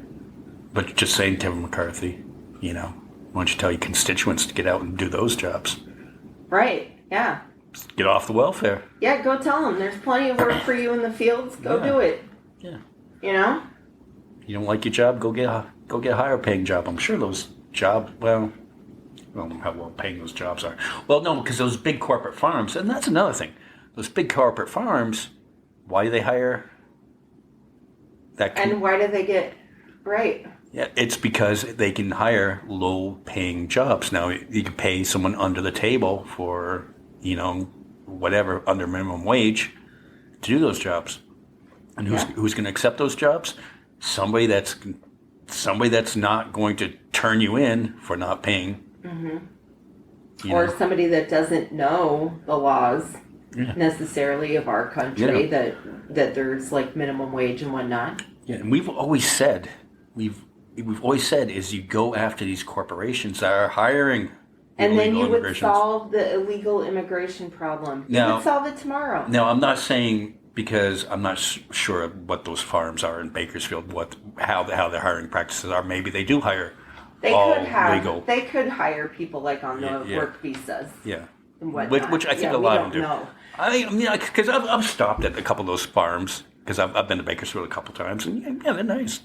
But just saying, Kevin McCarthy, why don't you tell your constituents to get out and do those jobs? Right, yeah. Just get off the welfare. Yeah, go tell them. There's plenty of work for you in the fields. Go do it. Yeah. You don't like your job? Go get a higher paying job. I'm sure those jobs, I don't know how well paying those jobs are. Well, no, because those big corporate farms, and that's another thing. Those big corporate farms, why do they hire that? And why do they get, right? Yeah, it's because they can hire low-paying jobs. Now, you can pay someone under the table for, whatever, under minimum wage to do those jobs. And who's going to accept those jobs? Somebody that's not going to turn you in for not paying. Mm-hmm. Or somebody that doesn't know the laws necessarily of our country, that there's like minimum wage and whatnot. Yeah, and we've always said is you go after these corporations that are hiring and then you would solve the illegal immigration problem. You would solve it tomorrow. No, I'm not saying, because I'm not sure what those farms are in Bakersfield, how their hiring practices are. Maybe they do hire legal. They could hire people like on the work visas. Yeah. And whatnot. Which I think a lot of them do. Know. I mean, because I've stopped at a couple of those farms because I've been to Bakersfield a couple times, and yeah, they're nice.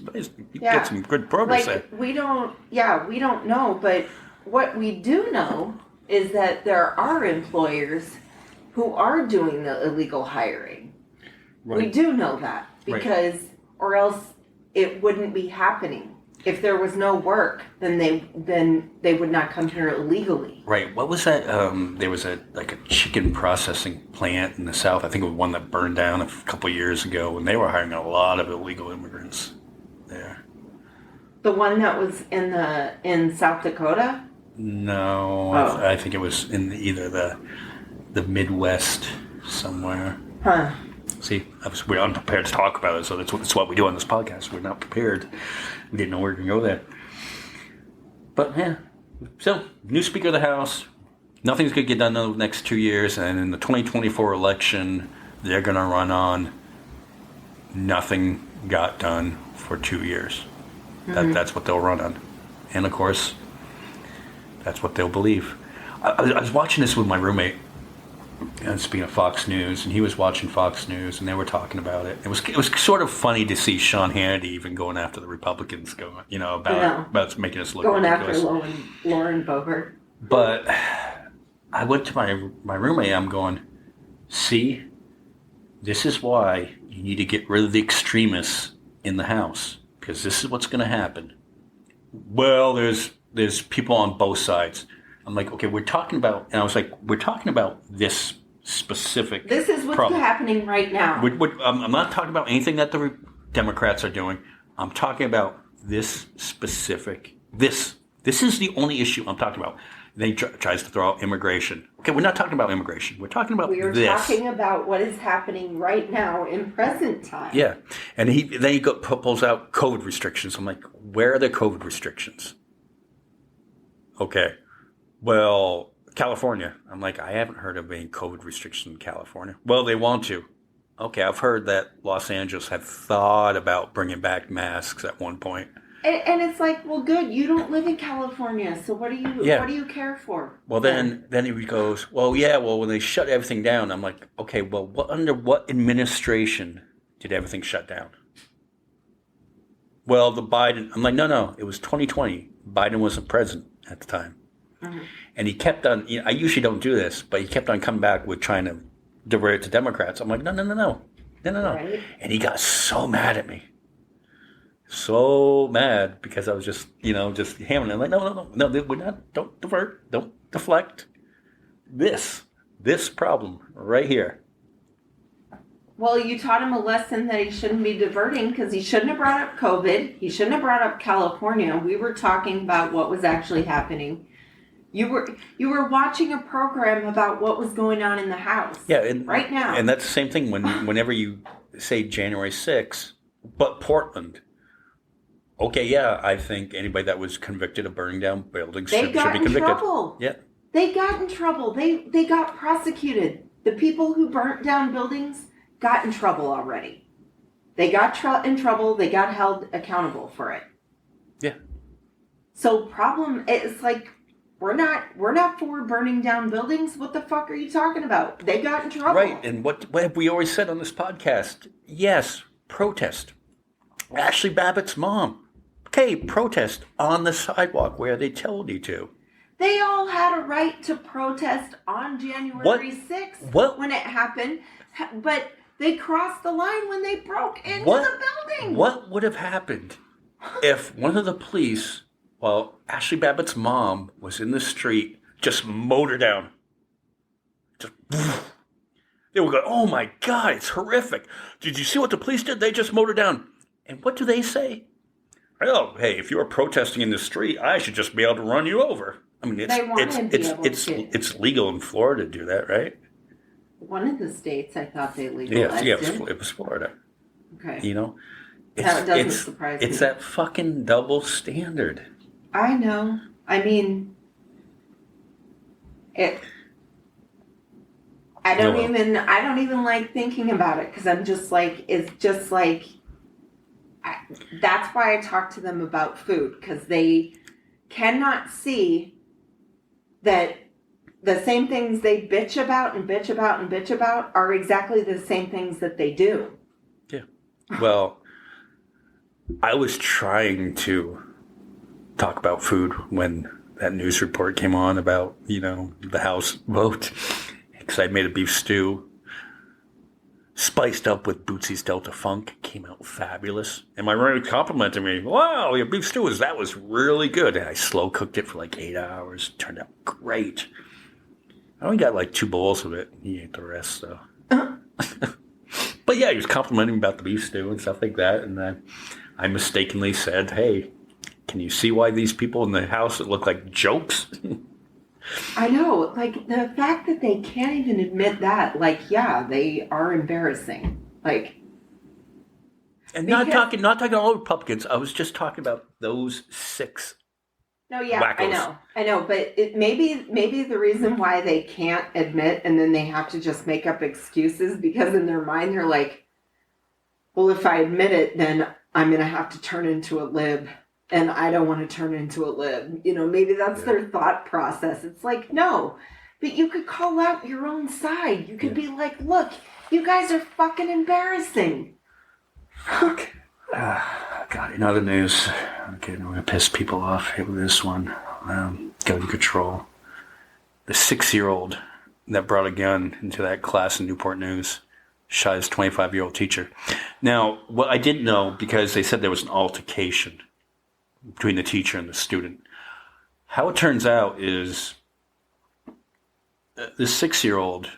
You get some good produce there. We don't know, but what we do know is that there are employers who are doing the illegal hiring. Right. We do know that because, or else it wouldn't be happening. If there was no work, then they would not come here illegally. Right. What was that? There was a chicken processing plant in the South. I think it was one that burned down a couple of years ago, and they were hiring a lot of illegal immigrants there. The one that was in South Dakota? No, I think it was in either the Midwest somewhere. Huh. See, we're unprepared to talk about it, so that's what we do on this podcast. We're not prepared. We didn't know we were going to go there. But, yeah. So, new Speaker of the House. Nothing's going to get done in the next 2 years. And in the 2024 election, they're going to run on nothing got done for 2 years. Mm-hmm. That's what they'll run on. And, of course, that's what they'll believe. I was watching this with my roommate. And speaking of Fox News, and he was watching Fox News, and they were talking about it. It was sort of funny to see Sean Hannity even going after the Republicans, about making us look ridiculous. Going after Lauren Boebert. But I went to my roommate. I'm going, see, this is why you need to get rid of the extremists in the House, because this is what's going to happen. Well, there's people on both sides. I'm like, okay, we're talking about this specific This is what's problem. Happening right now. I'm not talking about anything that the Democrats are doing. I'm talking about this specific, this is the only issue I'm talking about. And then he tries to throw out immigration. Okay, we're not talking about immigration. We're talking about this. We're talking about what is happening right now in present time. Yeah, and then he pulls out COVID restrictions. I'm like, where are the COVID restrictions? Okay. Well, California. I'm like, I haven't heard of any COVID restrictions in California. Well, they want to. Okay, I've heard that Los Angeles had thought about bringing back masks at one point. And it's like, well, good. You don't live in California, so what do you care for? Well, then he goes, well, when they shut everything down, I'm like, okay, well, under what administration did everything shut down? Well, I'm like, no, it was 2020. Biden wasn't president at the time. Mm-hmm. And he kept on, I usually don't do this, but he kept on coming back with trying to divert it to Democrats. I'm like, no. Right. And he got so mad at me. So mad because I was just hammering. I'm like, no, we're not, don't divert, don't deflect. This problem right here. Well, you taught him a lesson that he shouldn't be diverting because he shouldn't have brought up COVID. He shouldn't have brought up California. We were talking about what was actually happening. You were watching a program about what was going on in the House. Yeah, right now. And that's the same thing whenever you say January 6th, but Portland. Okay, yeah, I think anybody that was convicted of burning down buildings should be convicted. They got in trouble. Yeah. They got in trouble. They got prosecuted. The people who burnt down buildings got in trouble already. They got in trouble. They got held accountable for it. Yeah. So it's like, we're not for burning down buildings. What the fuck are you talking about? They got in trouble. Right. And what have we always said on this podcast? Yes, protest. Ashley Babbitt's mom. Okay, protest on the sidewalk where they told you to. They all had a right to protest on January 6th when it happened, but they crossed the line when they broke into the building. What would have happened if one of the police, while Ashley Babbitt's mom was in the street, just mowed her down? They would go, oh my God, it's horrific. Did you see what the police did? They just mowed her down. And what do they say? Oh, hey, if you were protesting in the street, I should just be able to run you over. I mean, it's legal in Florida to do that, right? One of the states, I thought they legalized it. It was Florida. Okay. That doesn't surprise me. It's that fucking double standard. I know. I mean, I don't even like thinking about it because I'm just like, it's just like. That's why I talk to them about food, because they cannot see that the same things they bitch about and bitch about and bitch about are exactly the same things that they do. Yeah. Well, I was trying to talk about food when that news report came on about, the House vote. Because I made a beef stew spiced up with Bootsy's Delta Funk. Came out fabulous. And my roommate complimented me. Wow, your beef stew that was really good. And I slow cooked it for like 8 hours. Turned out great. I only got like 2 bowls of it. He ate the rest, though. But yeah, he was complimenting me about the beef stew and stuff like that. And then I mistakenly said, hey, can you see why these people in the house look like jokes? I know. Like, the fact that they can't even admit that, they are embarrassing. And not talking all Republicans. I was just talking about those 6. No, yeah, wackos. I know, but maybe the reason why they can't admit and then they have to just make up excuses because in their mind they're like, well, if I admit it, then I'm going to have to turn into a lib, and I don't want to turn into a lib. Maybe that's their thought process. It's like, no, but you could call out your own side. You could be like, look, you guys are fucking embarrassing. Fuck. God, in other news, okay, I'm going to piss people off here with this one. Gun control. The 6-year-old that brought a gun into that class in Newport News shot his 25-year-old teacher. Now, what I didn't know, because they said there was an altercation between the teacher and the student. How it turns out is the 6-year-old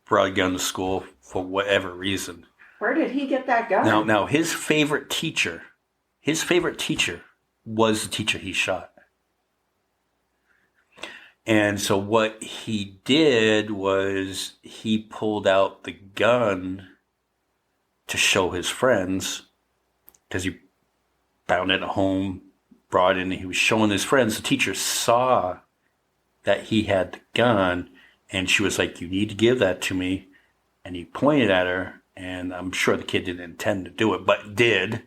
brought a gun to school for whatever reason. Where did he get that gun? Now his favorite teacher was the teacher he shot. And so what he did was he pulled out the gun to show his friends, because he found it at home, brought it in, and he was showing his friends. The teacher saw that he had the gun, and she was like, you need to give that to me. And he pointed at her. And I'm sure the kid didn't intend to do it, but did.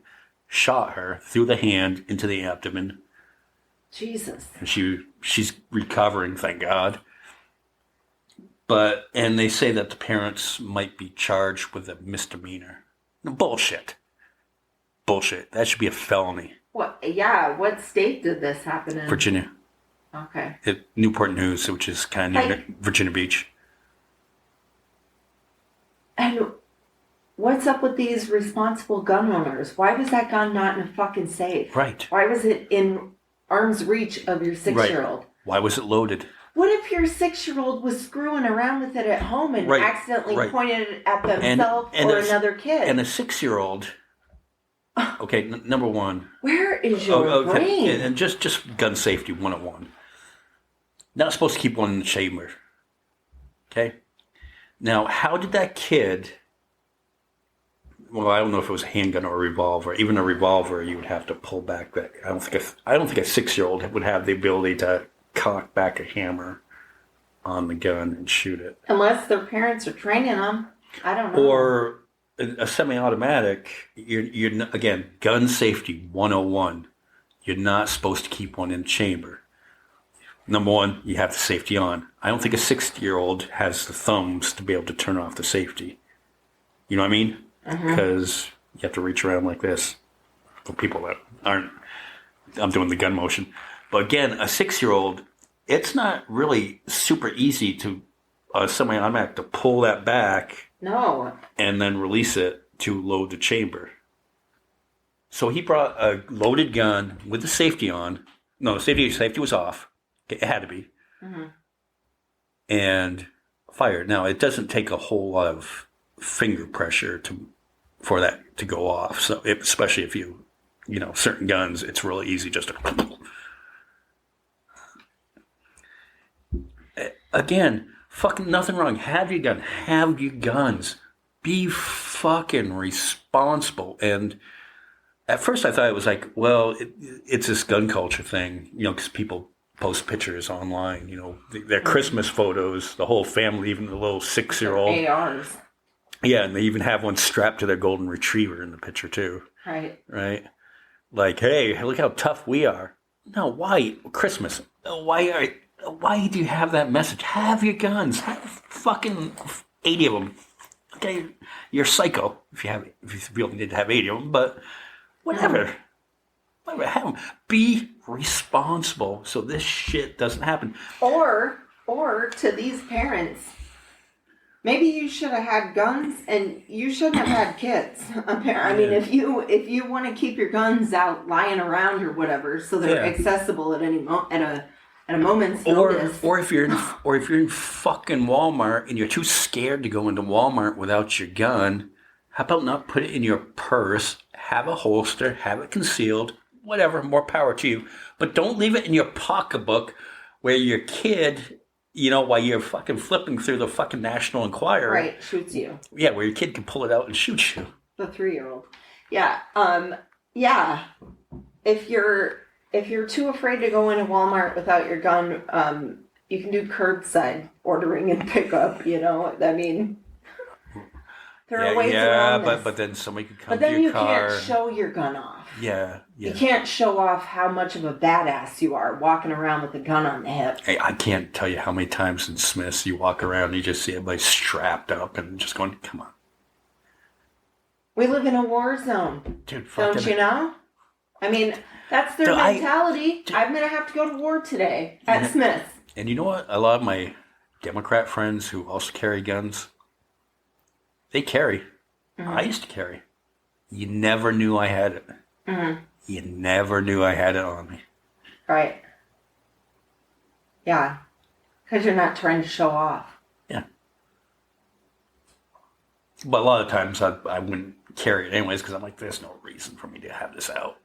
Shot her through the hand into the abdomen. Jesus. And she's recovering, thank God. And they say that the parents might be charged with a misdemeanor. Bullshit. That should be a felony. What? Yeah. What state did this happen in? Virginia. Okay. At Newport News, which is kind of near Virginia Beach. And what's up with these responsible gun owners? Why was that gun not in a fucking safe? Right. Why was it in arm's reach of your 6-year-old? Right. Why was it loaded? What if your 6-year-old was screwing around with it at home and accidentally pointed it at themselves or another kid? And a 6-year-old... Okay, number one. Where is your brain? And just gun safety 101. Not supposed to keep one in the chamber. Okay? Now, how did that kid... Well, I don't know if it was a handgun or a revolver. Even a revolver, you would have to pull back that. I don't think a 6-year-old would have the ability to cock back a hammer on the gun and shoot it. Unless their parents are training them. I don't know. Or a semi-automatic. You're again, gun safety 101. You're not supposed to keep one in the chamber. Number one, you have the safety on. I don't think a 6-year-old has the thumbs to be able to turn off the safety. You know what I mean? Because you have to reach around like this. For people that aren't, I'm doing the gun motion. But again, a 6-year-old, it's not really super easy to a semi-automatic to pull that back. No. And then release it to load the chamber. So he brought a loaded gun with the safety on. No, the safety was off. It had to be. And fired. Now, it doesn't take a whole lot of finger pressure for that to go off. So especially if you certain guns, it's really easy just to. Again, fucking nothing wrong. Have your gun. Have your guns. Be fucking responsible. And at first I thought it was like, well, it's this gun culture thing, because people post pictures online, their Christmas photos, the whole family, even the little 6-year-old. ARs. Yeah, and they even have one strapped to their golden retriever in the picture too. Right? Like, hey, look how tough we are. No, why? Christmas. Why Why do you have that message? Have your guns. Have fucking 80 of them. Okay, you're psycho if you really need to have 80 of them, but whatever. Whatever. Have them. Be responsible so this shit doesn't happen. Or to these parents, maybe you should have had guns and you shouldn't have had kids. I mean, if you want to keep your guns out lying around or whatever, so they're accessible at any at a moment's notice. Or if you're in fucking Walmart and you're too scared to go into Walmart without your gun, how about not put it in your purse? Have a holster, have it concealed, whatever. More power to you, but don't leave it in your pocketbook where your kid. While you're fucking flipping through the fucking National Enquirer. Right, shoots you. Yeah, where your kid can pull it out and shoot you. The 3-year-old. Yeah. Yeah. If you're too afraid to go into Walmart without your gun, you can do curbside ordering and pickup, I mean, there are ways around this. but then somebody could come to your car. But then you can't show your gun off. Yeah. You can't show off how much of a badass you are walking around with a gun on the hip. Hey, I can't tell you how many times in Smith's you walk around and you just see everybody strapped up and just going, come on. We live in a war zone. Dude, don't you know? I mean, that's their mentality. I'm going to have to go to war today at Smith's. And you know what? A lot of my Democrat friends who also carry guns, they carry. Mm-hmm. I used to carry. You never knew I had it. Mm-hmm. You never knew I had it on me. Right. Yeah. Because you're not trying to show off. Yeah. But a lot of times I wouldn't carry it anyways because I'm like, there's no reason for me to have this out.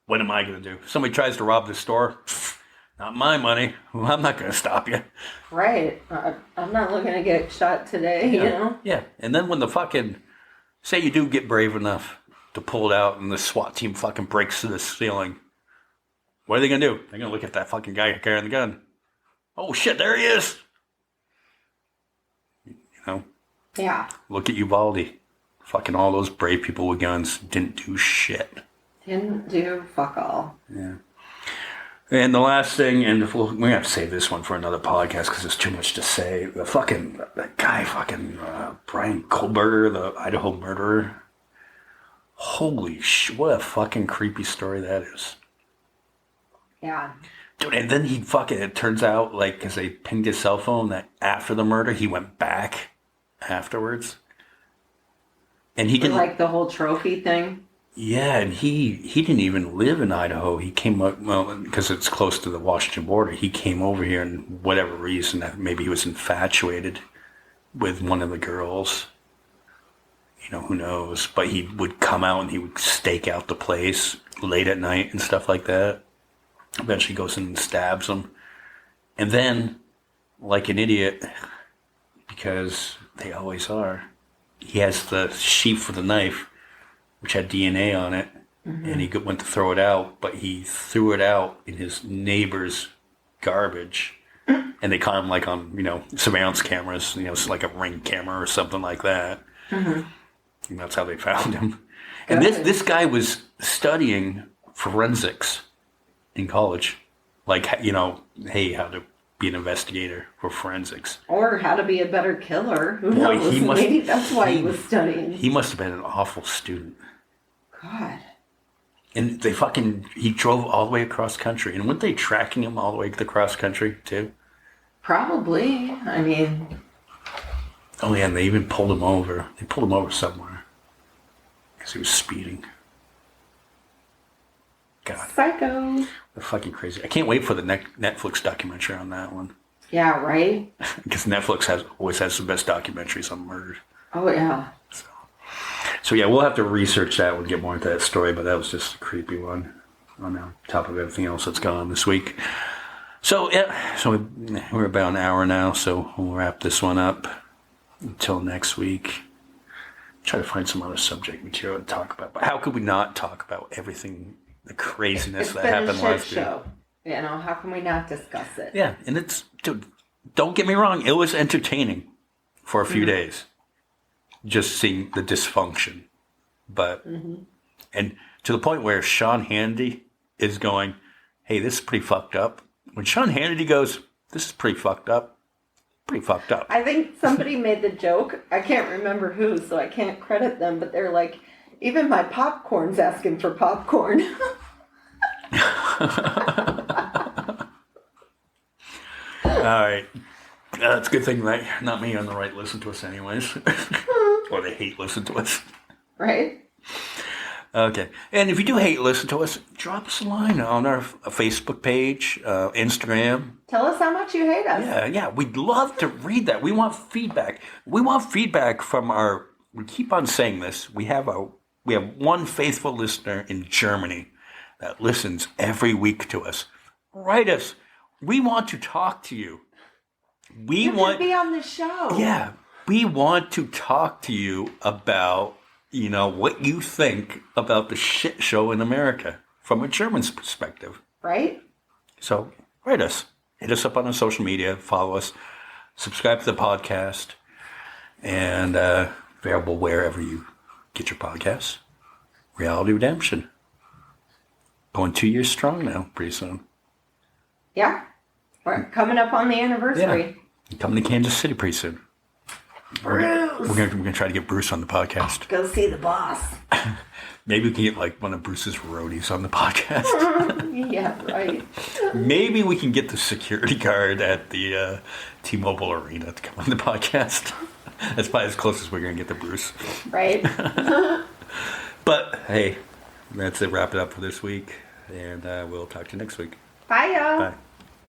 What am I going to do? If somebody tries to rob the store, not my money. I'm not going to stop you. Right. I'm not looking to get shot today, Yeah. And then when the fucking... Say you do get brave enough to pull it out and the SWAT team fucking breaks through the ceiling. What are they going to do? They're going to look at that fucking guy carrying the gun. Oh, shit, there he is. Yeah. Look at Uvalde. Fucking all those brave people with guns didn't do shit. Didn't do fuck all. Yeah. And the last thing, and we're going to have to save this one for another podcast because there's too much to say. That guy, Brian Kohlberger, the Idaho murderer. Holy shit, what a fucking creepy story that is. Yeah. Dude, and then it turns out, because they pinged his cell phone, that after the murder, he went back afterwards. And he didn't... the whole trophy thing? Yeah, and he didn't even live in Idaho. He came up, because it's close to the Washington border. He came over here, and whatever reason, that maybe he was infatuated with one of the girls. Who knows? But he would come out and he would stake out the place late at night and stuff like that. Eventually goes in and stabs him. And then, like an idiot, because they always are, he has the sheath for the knife, which had DNA on it, and he went to throw it out, but he threw it out in his neighbor's garbage, and they caught him on, surveillance cameras, it's like a Ring camera or something like that, and that's how they found him. And this guy was studying forensics in college, hey, how to be an investigator for forensics. Or how to be a better killer. Who knows? Maybe that's why he was studying. He must have been an awful student. God. And he drove all the way across country. And weren't they tracking him all the way across country, too? Probably. I mean... Oh, yeah, and they even pulled him over. They pulled him over somewhere. Because he was speeding. God. Psycho. They're fucking crazy. I can't wait for the Netflix documentary on that one. Yeah, right? Because Netflix always has the best documentaries on murders. Oh, yeah. So yeah, we'll have to research that. We'll get more into that story, but that was just a creepy one on top of everything else that's gone on this week. So yeah, we're about an hour now, so we'll wrap this one up until next week. Try to find some other subject material to talk about. But how could we not talk about everything, the craziness that happened last week? Show. How can we not discuss it? Yeah, and dude, don't get me wrong, it was entertaining for a few days. Just seeing the dysfunction. But, and to the point where Sean Hannity is going, hey, this is pretty fucked up. When Sean Hannity goes, This is pretty fucked up. Pretty fucked up. I think somebody made the joke. I can't remember who, so I can't credit them, but they're like, even my popcorn's asking for popcorn. All right. It's a good thing that not me on the right listen to us anyways. Or they hate listen to us. Right? Okay. And if you do hate listen to us, drop us a line on our Facebook page, Instagram. Tell us how much you hate us. Yeah. We'd love to read that. We want feedback. We want feedback from our... We keep on saying this. We have one faithful listener in Germany that listens every week to us. Write us. We want to talk to you. You want to be on the show. Yeah. We want to talk to you about, what you think about the shit show in America from a German's perspective. Right? So write us. Hit us up on our social media. Follow us. Subscribe to the podcast. And available wherever you get your podcasts. Reality Redemption. Going 2 years strong now, pretty soon. Yeah. We're coming up on the anniversary. Yeah. Coming to Kansas City pretty soon. Bruce! We're gonna try to get Bruce on the podcast. Go see the boss. Maybe we can get like one of Bruce's roadies on the podcast. Yeah, right. Maybe we can get the security guard at the T-Mobile Arena to come on the podcast. That's probably as close as we're gonna get to Bruce. Right. But hey, that's it. Wrap it up for this week, and we'll talk to you next week. Bye, y'all. Bye.